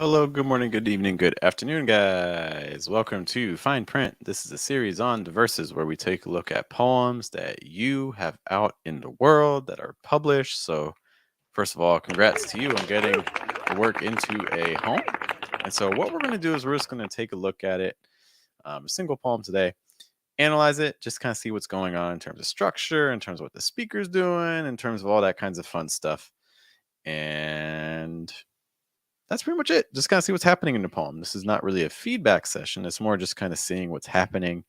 Hello, good morning, good evening, good afternoon, guys. Welcome to Fine Print. This is a series on the verses where we take a look at poems that you have out in the world that are published. So, first of all, congrats to you on getting the work into a home. And so, what we're going to do is we're just going to take a look at it, a single poem today, analyze it, just kind of see what's going on in terms of structure, in terms of what the speaker's doing, in terms of all that kinds of fun stuff. And that's pretty much it. Just kind of see what's happening in the poem. This is not really a feedback session. It's more just kind of seeing what's happening,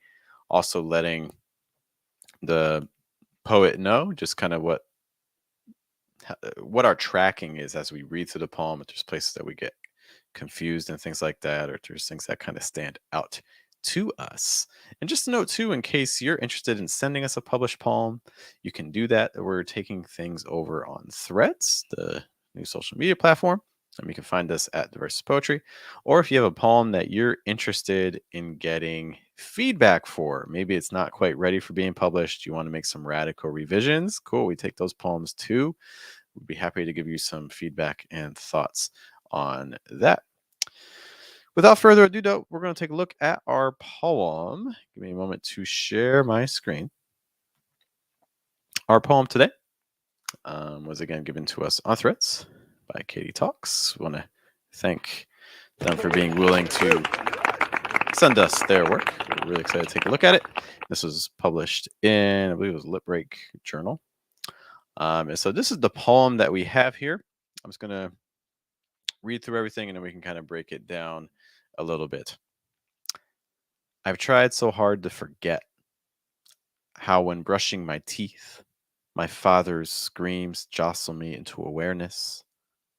also letting the poet know just kind of what our tracking is as we read through the poem. If there's places that we get confused and things like that, or if there's things that kind of stand out to us. And just a note too, in case you're interested in sending us a published poem, you can do that. We're taking things over on Threads, the new social media platform. And you can find us at Diverse Poetry. Or if you have a poem that you're interested in getting feedback for, maybe it's not quite ready for being published, you want to make some radical revisions, cool, we take those poems too. We'd be happy to give you some feedback and thoughts on that. Without further ado, though, we're going to take a look at our poem. Give me a moment to share my screen. Our poem today was again given to us on Threads by Katie Talks. Want to thank them for being willing to send us their work. We're really excited to take a look at it. This was published in, I believe it was Lip Break Journal. And so this is the poem that we have here. I'm just going to read through everything and then we can kind of break it down a little bit. I've tried so hard to forget how, when brushing my teeth, my father's screams jostle me into awareness.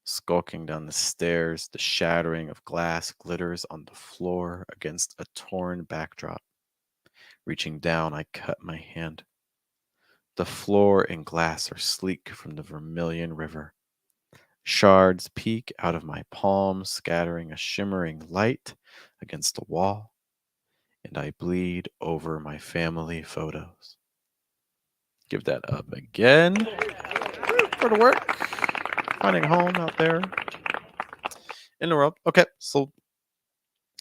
Skulking down the stairs, the shattering of glass glitters on the floor against a torn backdrop. Reaching down, I cut my hand. The floor and glass are sleek from the vermilion river. Shards peek out of my palm, scattering a shimmering light against the wall, and I bleed over my family photos. Give that up again for the work. Finding a home out there in the world. Okay, so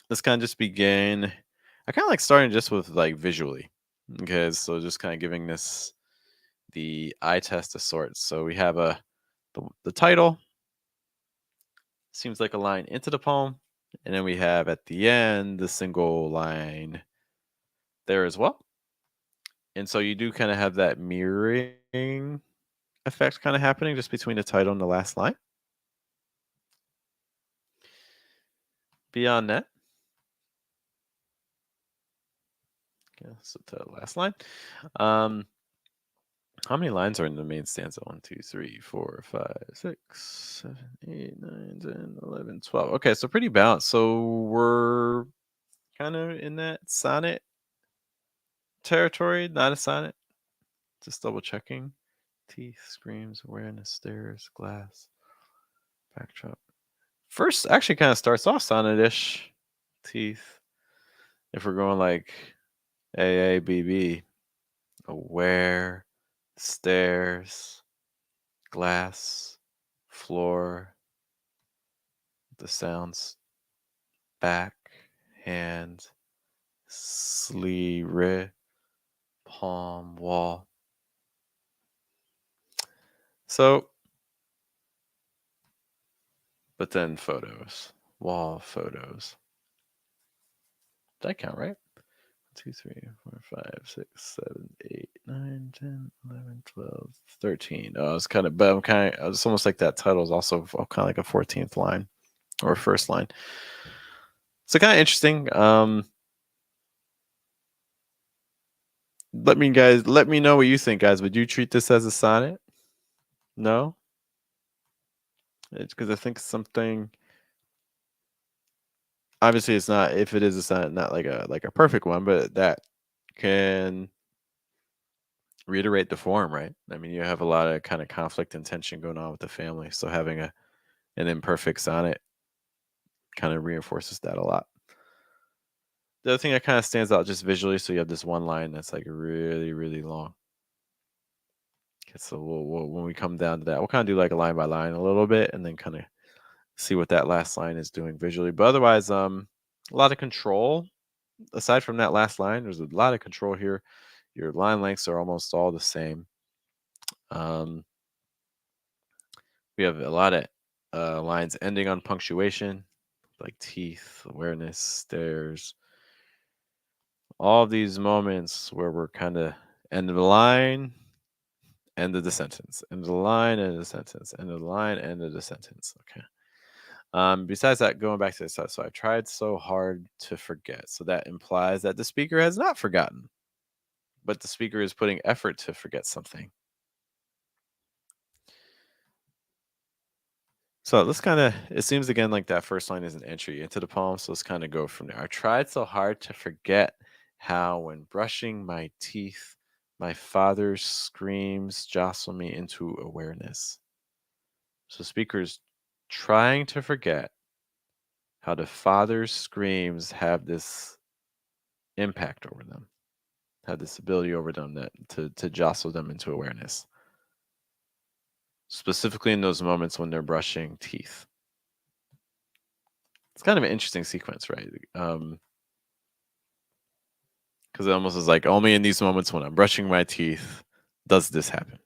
let's kind of just begin. I kind of like starting just with like visually. Okay, so just kind of giving this the eye test of sorts. So we have the title. Seems like a line into the poem. And then we have at the end the single line there as well. And so you do kind of have that mirroring effect kind of happening just between the title and the last line. Beyond that, okay, so the last line. How many lines are in the main stanza? 1, 2, 3, 4, 5, 6, 7, 8, 9, 10, 11, 12. Okay, so pretty balanced. So we're kind of in that sonnet territory, not a sonnet. Just double checking. Teeth, screams, awareness, stairs, glass, backdrop. First actually kind of starts off sonnet-ish. Teeth. If we're going like AABB, aware, stairs, glass, floor, the sounds, back, hand, sleeve, palm, wall. So, but then photos, wall photos. Did I count right? 2, 3, 4, 5, 6, 7, 8, 9, 10, 11, 12, 13. Oh, it's kind of, but I'm kind of, it's almost like that title is also kind of like a 14th line or first line. So kind of interesting. Let me know what you think, guys. Would you treat this as a sonnet? No? It's because I think something, obviously it's not, if it is a sonnet, not like a perfect one, but that can reiterate the form, right? I mean, you have a lot of kind of conflict and tension going on with the family. So having an imperfect sonnet kind of reinforces that a lot. The other thing that kind of stands out just visually, so you have this one line that's like really, really long. Okay, so when we come down to that, we'll kind of do like a line by line a little bit and then kind of see what that last line is doing visually. But otherwise, a lot of control. Aside from that last line, there's a lot of control here. Your line lengths are almost all the same. We have a lot of lines ending on punctuation, like teeth, awareness, stairs. All these moments where we're kind of end of the line, end of the sentence, end of the line, end of the sentence, end of the line, end of the sentence. Okay. Besides that, going back to this, so I tried so hard to forget. So that implies that the speaker has not forgotten, but the speaker is putting effort to forget something. So let's kind of, it seems again like that first line is an entry into the poem. So let's kind of go from there. I tried so hard to forget how, when brushing my teeth, my father's screams jostle me into awareness. So speakers trying to forget how the father's screams have this impact over them, have this ability over them that to jostle them into awareness. Specifically in those moments when they're brushing teeth. It's kind of an interesting sequence, right? Because it almost is like only in these moments when I'm brushing my teeth does this happen.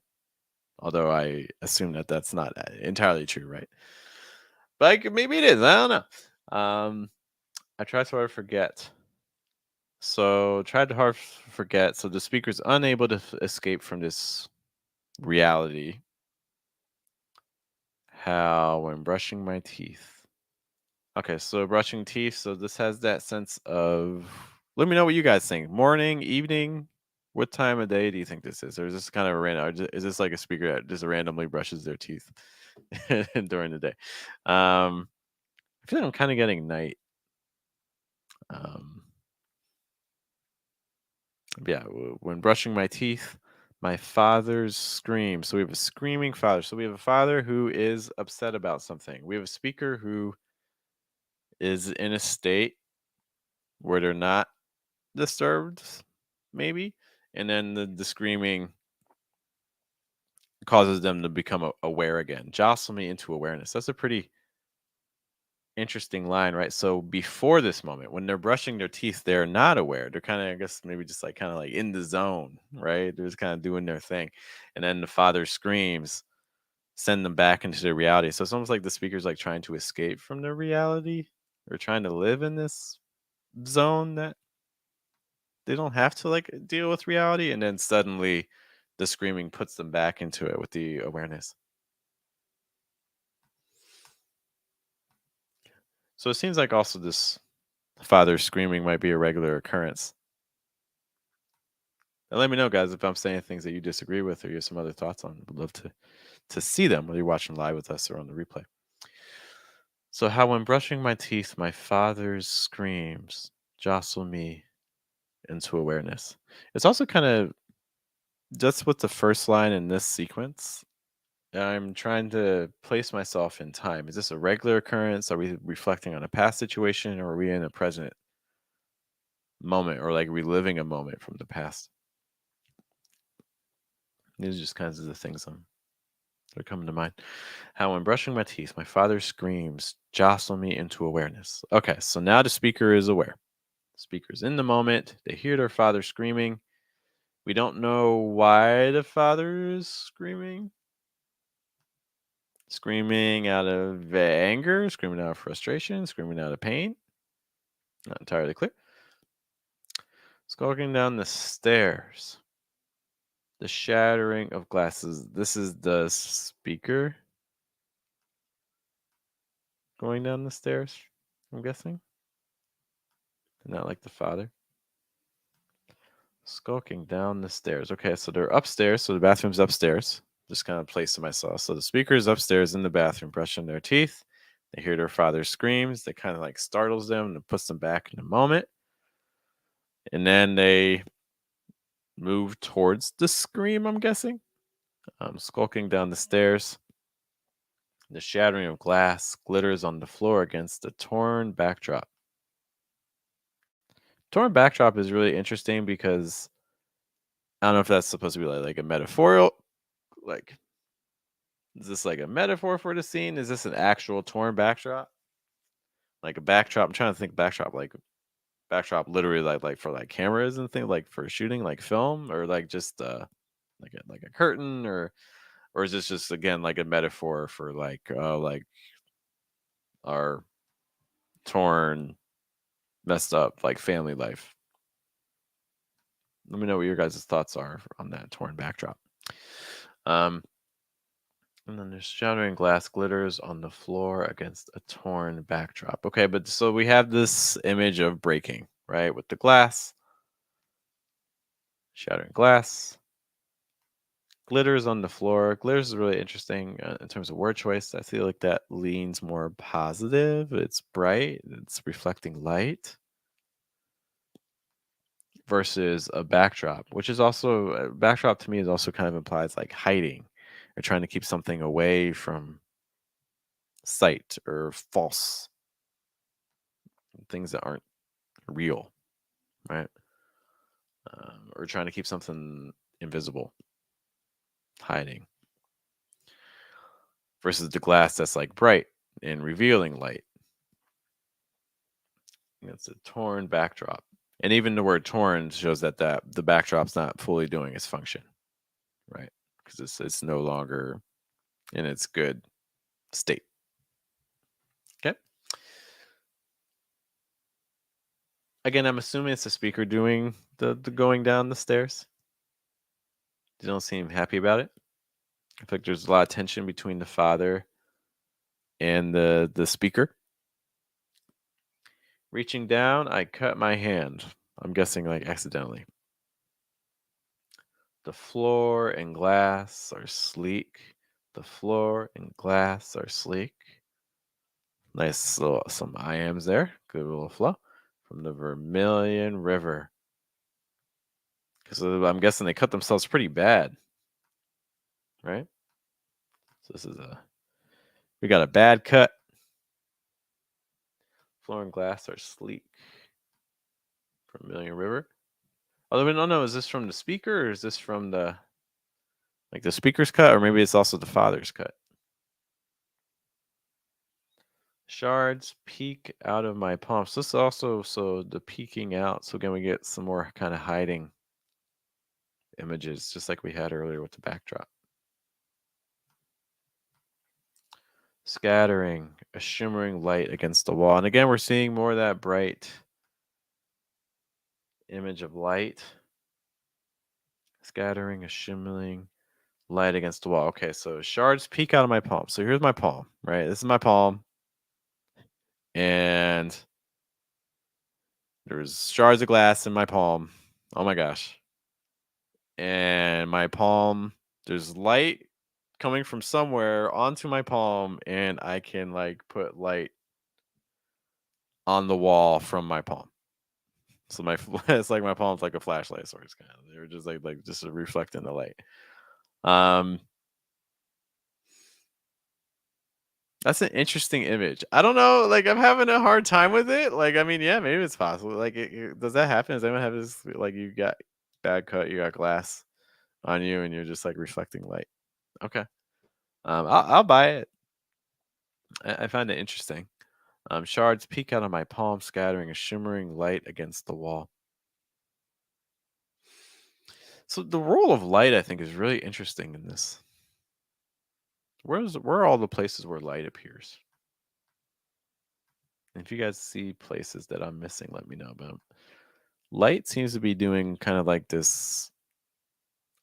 Although I assume that that's not entirely true, right? But maybe it is. I don't know. I try so hard to forget. So tried to hard forget. So the speaker's unable to escape from this reality. How when brushing my teeth. Okay, so brushing teeth. So this has that sense of. Let me know what you guys think. Morning, evening. What time of day do you think this is? Or is this kind of a random? Is this like a speaker that just randomly brushes their teeth during the day? I feel like I'm kind of getting night. Um, yeah, when brushing my teeth, my father's scream. So we have a screaming father. So we have a father who is upset about something. We have a speaker who is in a state where they're not disturbed, maybe, and then the screaming causes them to become aware again. Jostle me into awareness. That's a pretty interesting line, right? So before this moment, when they're brushing their teeth, they're not aware. They're kind of, I guess, maybe just like kind of like in the zone, right? They're just kind of doing their thing. And then the father screams, send them back into their reality. So it's almost like the speaker's like trying to escape from their reality or trying to live in this zone that they don't have to like deal with reality. And then suddenly the screaming puts them back into it with the awareness. So it seems like also this father screaming might be a regular occurrence. And let me know, guys, if I'm saying things that you disagree with or you have some other thoughts on. Would love to see them, whether you're watching live with us or on the replay. So how when brushing my teeth, my father's screams jostle me into awareness. It's also kind of just with the first line in this sequence. I'm trying to place myself in time. Is this a regular occurrence? Are we reflecting on a past situation, or are we in a present moment, or like reliving a moment from the past? These are just kinds of the things that are coming to mind. How when brushing my teeth, my father's screams jostle me into awareness. Okay, so now the speaker is aware. The speaker's in the moment. They hear their father screaming. We don't know why the father is screaming. Screaming out of anger, screaming out of frustration, screaming out of pain. Not entirely clear. Skulking down the stairs. The shattering of glasses. This is the speaker going down the stairs, I'm guessing. Not like the father. Skulking down the stairs. Okay, so they're upstairs. So the bathroom's upstairs. Just kind of placing myself. So the speaker is upstairs in the bathroom, brushing their teeth. They hear their father's screams. That kind of like startles them and puts them back in the moment. And then they move towards the scream, I'm guessing. Skulking down the stairs. The shattering of glass glitters on the floor against a torn backdrop. Torn backdrop is really interesting because I don't know if that's supposed to be like a metaphorical, like Is this like a metaphor for the scene? Is this an actual torn backdrop? Like a backdrop? I'm trying to think backdrop, like backdrop, literally like for like cameras and things, like for shooting, like film, or like just like a curtain, or is this just again like a metaphor for like our torn, messed up like family life? Let me know what your guys' thoughts are on that torn backdrop. Um, and then there's shattering glass glitters on the floor against a torn backdrop. Okay, but so we have this image of breaking, right? With the glass, shattering glass, glitters on the floor. Glitters is really interesting in terms of word choice. I feel like that leans more positive. It's bright, it's reflecting light versus a backdrop, which is also a backdrop to me is also kind of implies like hiding or trying to keep something away from sight or false things that aren't real, right? Or trying to keep something invisible, hiding versus the glass that's like bright and revealing light. It's a torn backdrop. And even the word torn shows that the backdrop's not fully doing its function, right? Because it's no longer in its good state. Okay. Again, I'm assuming it's the speaker doing the going down the stairs. You don't seem happy about it. I feel like there's a lot of tension between the father and the speaker. Reaching down, I cut my hand. I'm guessing like accidentally. The floor and glass are sleek. The floor and glass are sleek. Nice little some I ams there. Good little flow from the Vermilion River. Because I'm guessing they cut themselves pretty bad, right? So this is we got a bad cut. Floor and glass are sleek. Vermilion River. Although we don't know, is this from the speaker or is this from the speaker's cut, or maybe it's also the father's cut? Shards peek out of my palm. So this is also so the peeking out. So again, we get some more kind of hiding images, just like we had earlier with the backdrop. Scattering a shimmering light against the wall. And again, we're seeing more of that bright image of light. Scattering a shimmering light against the wall. Okay, so shards peek out of my palm. So here's my palm, right? This is my palm. And there's shards of glass in my palm. Oh my gosh. And my palm, there's light coming from somewhere onto my palm, and I can like put light on the wall from my palm. So my it's like my palm's like a flashlight source kind of. They're just like just reflecting the light. Um that's an interesting image. I don't know, like I'm having a hard time with it. Like I mean, yeah, maybe it's possible. Like does that happen? Does anyone have this like you got bad cut, you got glass on you and you're just like reflecting light? Okay. I'll buy it. I find it interesting. Shards peek out of my palm, scattering a shimmering light against the wall. So the role of light, I think, is really interesting in this. Where are all the places where light appears? And if you guys see places that I'm missing, let me know. But light seems to be doing kind of like this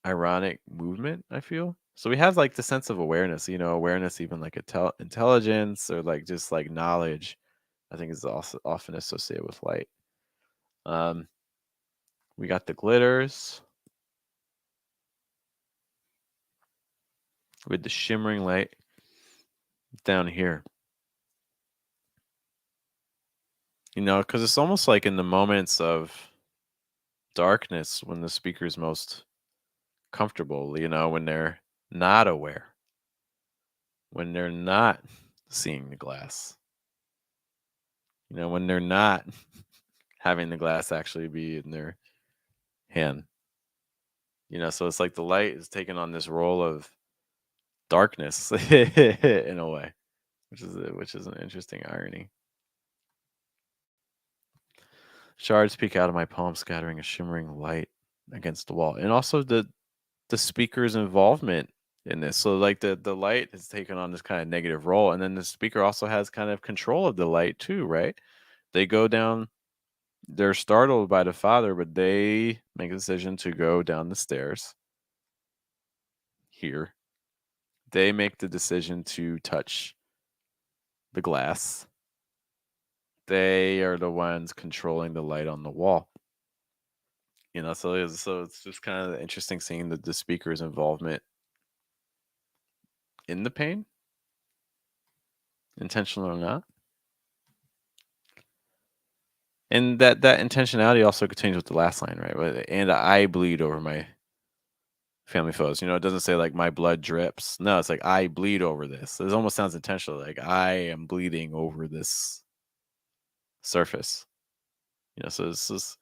ironic movement, I feel. So we have like the sense of awareness, awareness, even like intelligence or like just like knowledge, I think is also often associated with light. Um, we got the glitters with the shimmering light down here. Because it's almost like in the moments of darkness when the speaker's most comfortable, when they're not aware, when they're not seeing the glass, when they're not having the glass actually be in their hand. So it's like the light is taking on this role of darkness in a way, which is an interesting irony. Shards peek out of my palm, scattering a shimmering light against the wall, and also the speaker's involvement in this. So like the light has taken on this kind of negative role, and then the speaker also has kind of control of the light too, right? They go down. They're startled by the father, but they make a decision to go down the stairs here. They make the decision to touch the glass. They are the ones controlling the light on the wall. So it's just kind of interesting seeing the speaker's involvement in the pain, intentional or not. And that intentionality also continues with the last line, right? And I bleed over my family photos. It doesn't say like my blood drips. No, it's like I bleed over this. It almost sounds intentional, like I am bleeding over this surface. So this is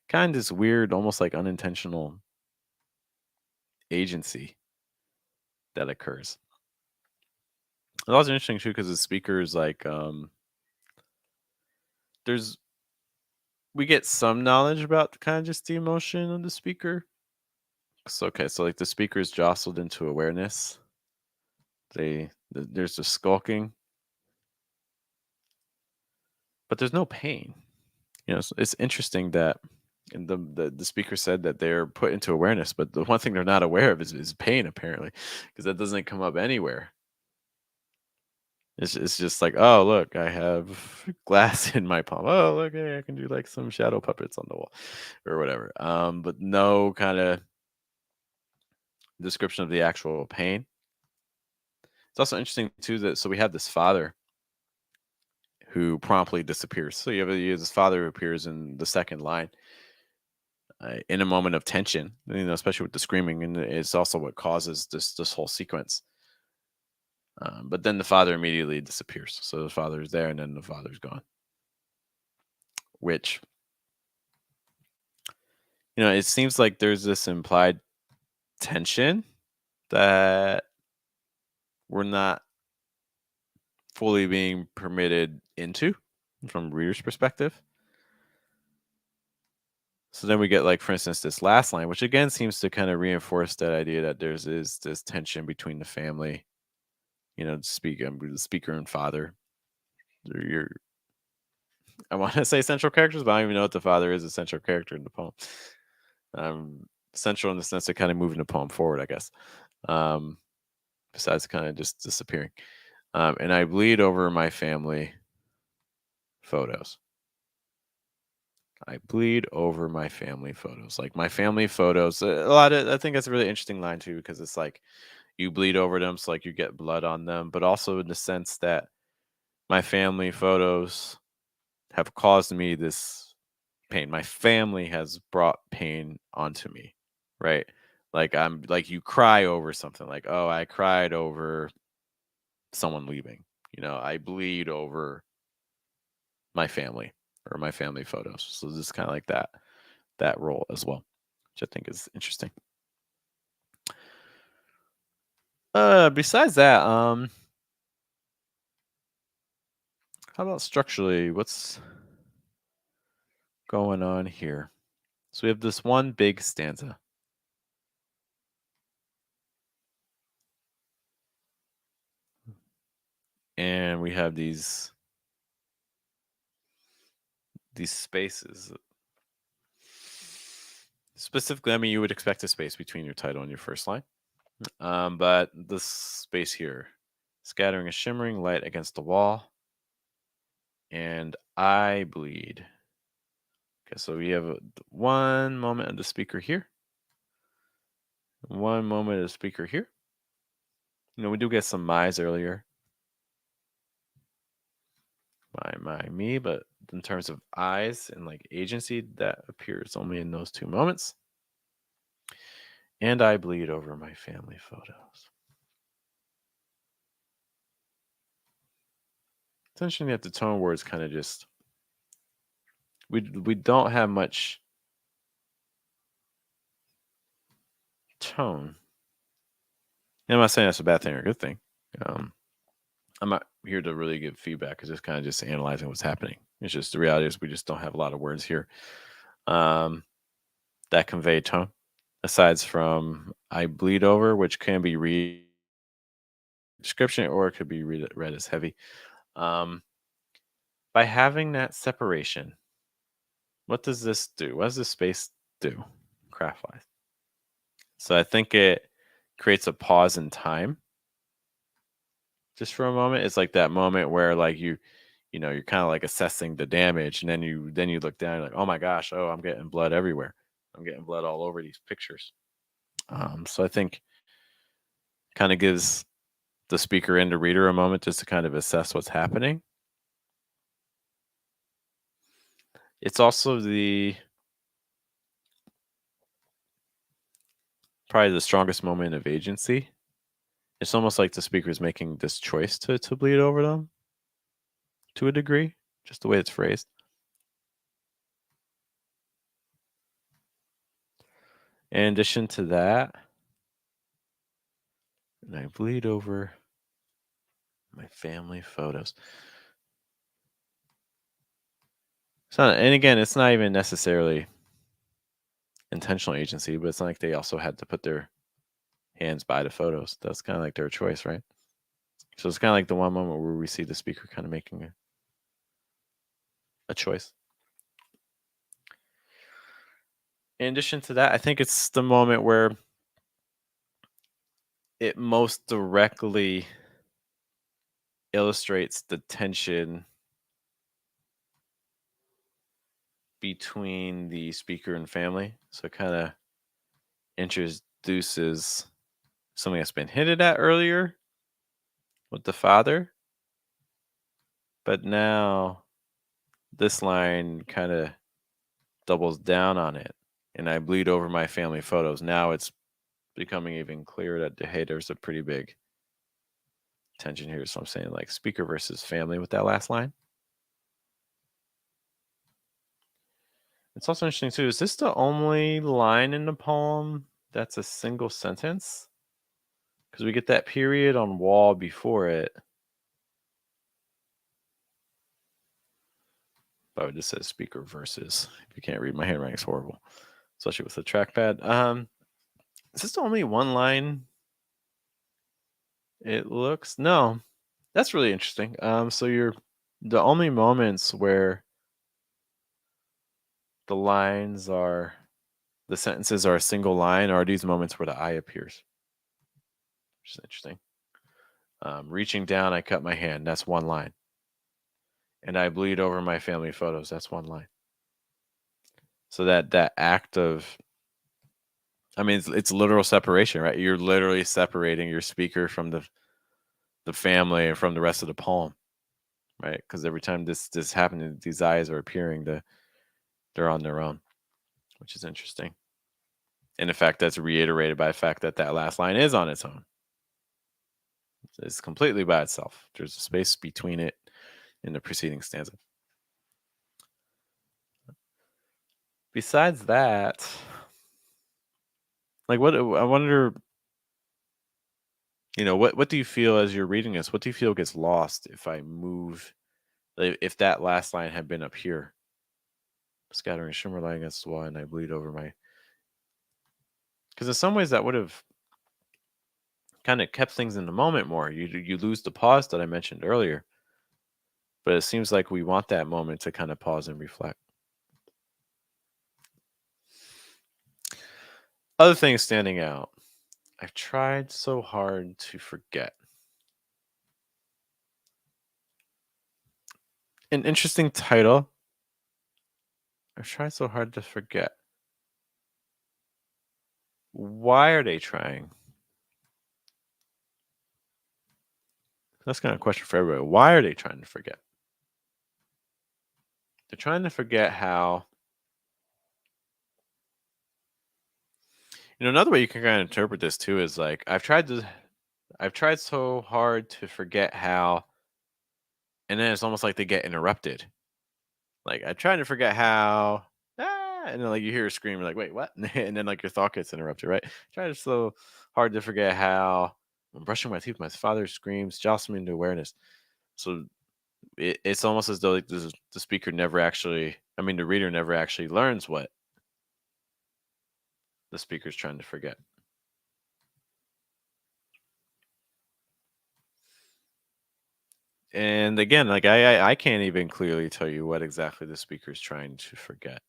kind of this weird, almost like unintentional agency that occurs. It's also interesting too because the speaker is like there's we get some knowledge about kind of just the emotion of the speaker. So like the speaker is jostled into awareness. There's the skulking, but there's no pain. So it's interesting that and the speaker said that they're put into awareness, but the one thing they're not aware of is pain, apparently, because that doesn't come up anywhere. It's just like, oh look, I have glass in my palm. Oh look, hey, I can do like some shadow puppets on the wall, or whatever. But no kind of description of the actual pain. It's also interesting too that so we have this father who promptly disappears. So you have this father who appears in the second line in a moment of tension, especially with the screaming, and it's also what causes this whole sequence. But then the father immediately disappears. So the father's there, and then the father's gone. Which it seems like there's this implied tension that we're not fully being permitted into from reader's perspective. So then we get, like, for instance, this last line, which again seems to kind of reinforce that idea that is this tension between the family, the speaker and father. You're, I want to say central characters, but I don't even know if the father is a central character in the poem. Central in the sense of kind of moving the poem forward, I guess. Besides kind of just disappearing. And I bleed over my family photos. I bleed over my family photos. Like my family photos, I think that's a really interesting line too, because it's like you bleed over them, so like you get blood on them, but also in the sense that my family photos have caused me this pain. My family has brought pain onto me, right? Like I'm like you cry over something, like, oh, I cried over someone leaving. I bleed over my family or my family photos. So just kind of like that role as well, which I think is interesting. Besides that, how about structurally? What's going on here? So we have this one big stanza. And we have these spaces. Specifically, I mean, you would expect a space between your title and your first line. But this space here, scattering a shimmering light against the wall, and I bleed. Okay, so we have one moment of the speaker here, one moment of the speaker here. We do get some my's earlier. Me, but in terms of eyes and like agency, that appears only in those two moments. And I bleed over my family photos. It's interesting that the tone words kind of just we don't have much tone And I'm not saying that's a bad thing or a good thing. I'm not here to really give feedback. It's just kind of just analyzing what's happening. It's just the reality is we just don't have a lot of words here that convey tone. Aside from I bleed over, which can be read description or it could be read as heavy. By having that separation, what does this do? What does this space do, craft wise? So I think it creates a pause in time just for a moment. It's like that moment where like you're kind of like assessing the damage, and then you look down, you're like, oh my gosh, oh, I'm getting blood everywhere. I'm getting blood all over these pictures. So I think kind of gives the speaker and the reader a moment just to kind of assess what's happening. It's also probably the strongest moment of agency. It's almost like the speaker is making this choice to bleed over them to a degree, just the way it's phrased. In addition to that, and I bleed over my family photos. And again, it's not even necessarily intentional agency, but it's not like they also had to put their hands by the photos. That's kind of like their choice, right? So it's kind of like the one moment where we see the speaker kind of making a choice. In addition to that, I think it's the moment where it most directly illustrates the tension between the speaker and family. So it kind of introduces something that's been hinted at earlier with the father, but now this line kind of doubles down on it. And I bleed over my family photos. Now it's becoming even clearer that hey, there's a pretty big tension here. So I'm saying like speaker versus family with that last line. It's also interesting too. Is this the only line in the poem that's a single sentence? Because we get that period on wall before it. But it just says speaker versus. If you can't read, my handwriting is horrible, especially with the trackpad. Is this the only one line? It looks no. That's really interesting. So you're the only moments where the sentences are a single line are these moments where the I appears, which is interesting. Reaching down, I cut my hand. That's one line. And I bleed over my family photos. That's one line. So that act of, I mean, it's literal separation, right? You're literally separating your speaker from the family and from the rest of the poem, right? Because every time this happens, these eyes are appearing. They're on their own, which is interesting. And in fact, that's reiterated by the fact that that last line is on its own. It's completely by itself. There's a space between it and the preceding stanza. Besides that, like what I wonder, what do you feel as you're reading this? What do you feel gets lost if I move, if that last line had been up here? Scattering shimmer light against the wall, and I bleed over my. Because in some ways that would have kind of kept things in the moment more. You lose the pause that I mentioned earlier, but it seems like we want that moment to kind of pause and reflect. Other things standing out. I've tried so hard to forget. An interesting title. I've tried so hard to forget. Why are they trying? That's kind of a question for everybody. Why are they trying to forget? They're trying to forget how. Another way you can kind of interpret this too is like I've tried so hard to forget how, and then it's almost like they get interrupted. Like I'm trying to forget how, and then like you hear a scream, you're like, wait, what? And then like your thought gets interrupted, right? Try so hard to forget how, When brushing my teeth, my father screams, jostle me into awareness. So it's almost as though like the speaker never actually, I mean, the reader never actually learns what the speaker's trying to forget. And again, like I can't even clearly tell you what exactly the speaker is trying to forget.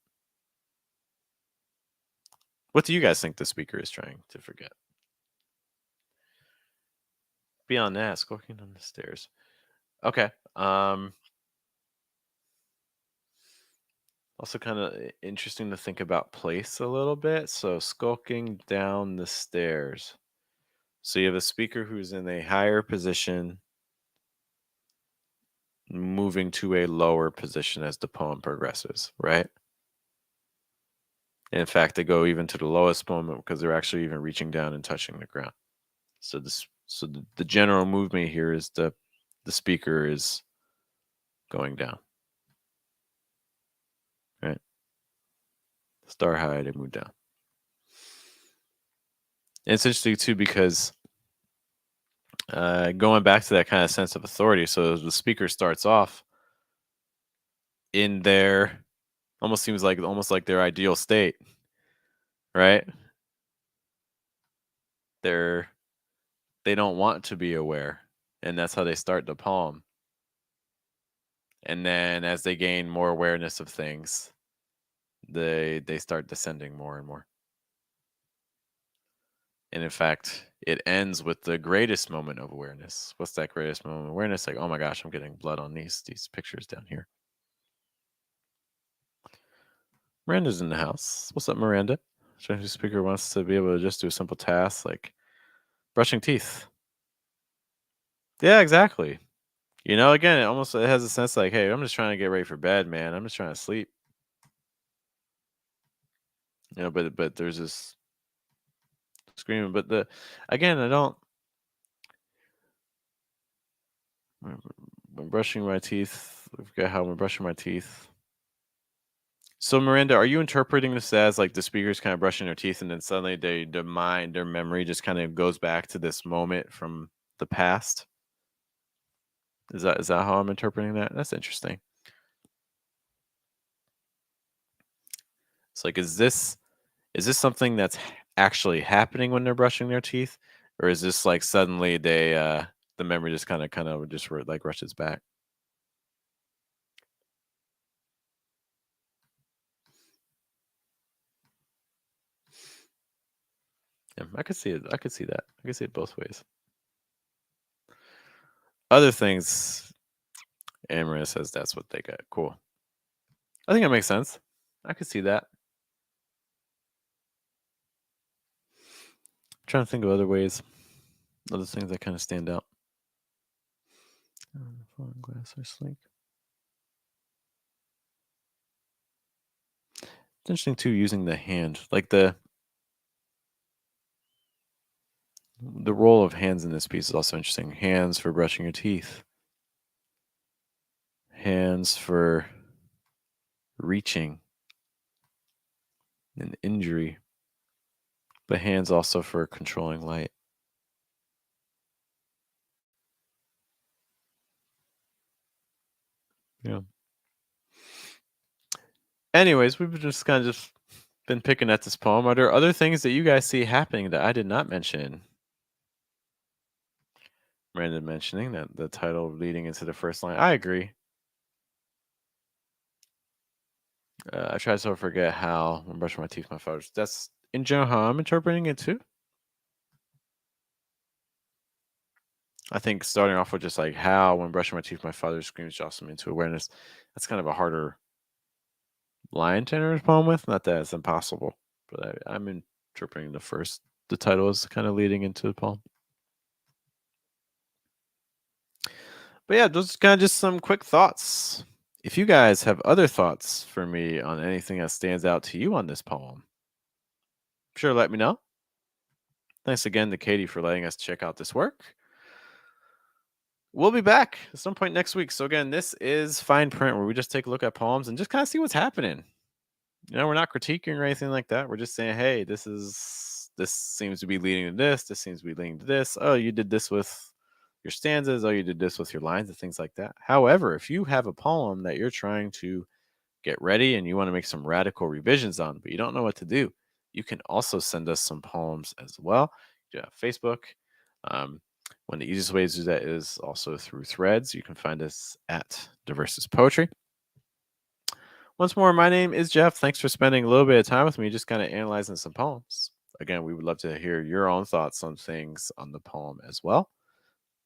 What do you guys think the speaker is trying to forget? Beyond that, skulking on the stairs. Okay. Also kind of interesting to think about place a little bit. So skulking down the stairs. So you have a speaker who's in a higher position, moving to a lower position as the poem progresses, right? In fact, they go even to the lowest moment because they're actually even reaching down and touching the ground. So the general movement here is the speaker is going down, right? Star high, they move down. And it's interesting too because going back to that kind of sense of authority. So the speaker starts off in their almost like their ideal state, right? They're they don't want to be aware, and that's how they start the poem. And then as they gain more awareness of things, they start descending more and more. And in fact, it ends with the greatest moment of awareness. What's that greatest moment of awareness? Like, oh my gosh, I'm getting blood on these pictures down here. Miranda's in the house. What's up, Miranda? Stranger speaker wants to be able to just do a simple task like brushing teeth. Yeah, exactly. You know, again, it has a sense like, hey, I'm just trying to get ready for bed, man. I'm just trying to sleep. You know, but there's this screaming. But again, I don't. When brushing my teeth, I forget how I'm brushing my teeth. So Miranda, are you interpreting this as like the speaker's kind of brushing their teeth, and then suddenly their memory just kind of goes back to this moment from the past? Is that how I'm interpreting that? That's interesting. It's like, is this something that's actually happening when they're brushing their teeth, or is this like suddenly the memory just kind of just like rushes back? Yeah, I could see it. I could see that. I could see it both ways. Other things, Amarin says that's what they got. Cool. I think that makes sense. I could see that. I'm trying to think of other ways, other things that kind of stand out. Glass or slink. It's interesting too, using the hand, like the role of hands in this piece is also interesting. Hands for brushing your teeth. Hands for reaching an injury, but hands also for controlling light. Yeah. Anyways, we've just kind of just been picking at this poem. Are there other things that you guys see happening that I did not mention? Brandon mentioning that the title leading into the first line. I agree. I try to forget how when brushing my teeth, my father's. That's in general how I'm interpreting it too. I think starting off with just like how when brushing my teeth, my father screams jostle me into awareness. That's kind of a harder line to enter a poem with. Not that it's impossible, but I'm interpreting the title is kind of leading into the poem. But yeah, those are kind of just some quick thoughts. If you guys have other thoughts for me on anything that stands out to you on this poem, sure let me know. Thanks again to Katie for letting us check out this work. We'll be back at some point next week. So again, this is Fine Print, where we just take a look at poems and just kind of see what's happening. You know, we're not critiquing or anything like that. We're just saying, hey, this this seems to be leading to this. This seems to be leading to this. Oh, you did this with your stanzas. Oh, you did this with your lines and things like that. However, if you have a poem that you're trying to get ready and you want to make some radical revisions on, but you don't know what to do, you can also send us some poems as well. You have Facebook. One of the easiest ways to do that is also through Threads. You can find us at Diversus Poetry. Once more, my name is Jeff. Thanks for spending a little bit of time with me, just kind of analyzing some poems. Again, we would love to hear your own thoughts on things on the poem as well.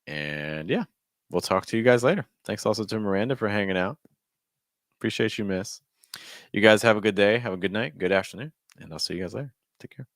And yeah, we'll talk to you guys later. Thanks also to Miranda for hanging out. Appreciate you, miss. You guys have a good day, have a good night, good afternoon, and I'll see you guys later. Take care.